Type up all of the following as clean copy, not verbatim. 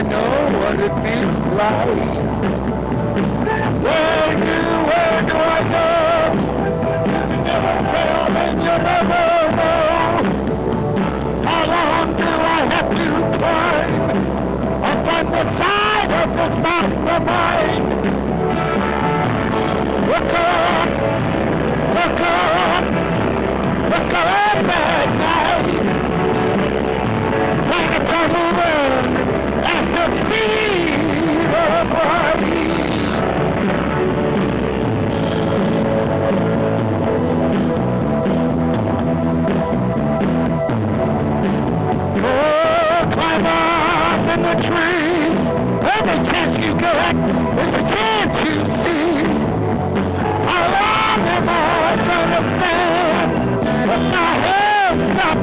know what it feels like. Where do I go? You never tell and you never know. How long do I have to climb up on the side of this mountain of mine? Look up, look up, look up at night. Like a tumbleweed at the feet of light. Oh, climb up in the trees. Every chance you get is a chance you see. How long am I gonna stand with my head up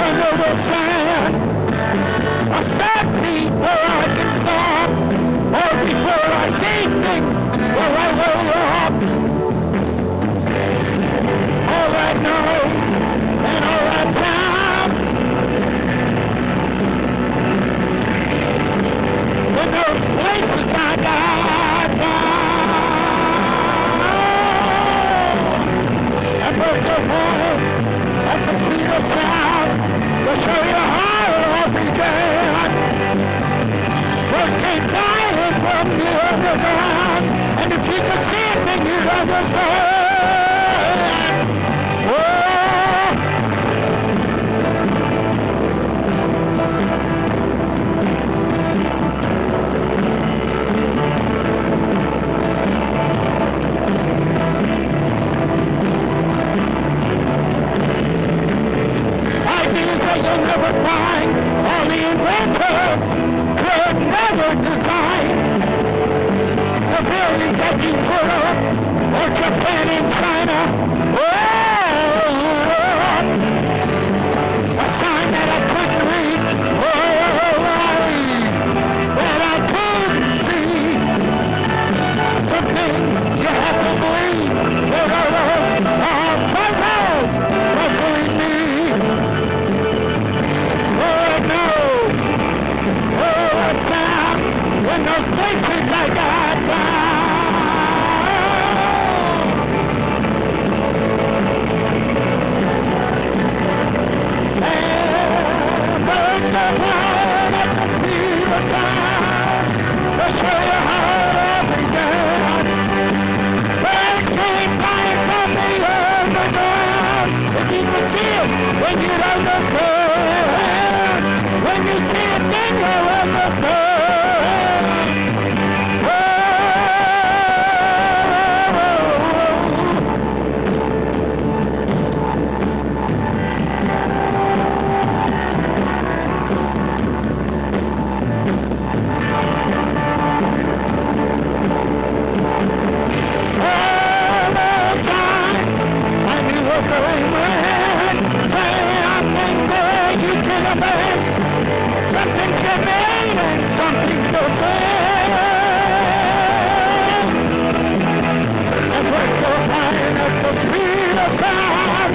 under the sand? A step before I can stop, or before I see things where I will walk. All that night and all that time, in those places I got down. I broke the water at the feet of town to show you how it all began. First came flying from the underground, and if you could see it, then you'd understand. Ideas that you'll never find, all the inventors could never design. The buildings that you put up, or Japan and China, a sign that I couldn't read, that I couldn't see. Something you have to believe, that I love, puzzles, puzzling me. When those places I got down, and burn the blood at the feet of God to show you how it began. Birds came flying from the underground. If you could see it, then you'd understand. When you see it, then you'll understand. Something humane and something so bad. And we're so flying at the speed of sound.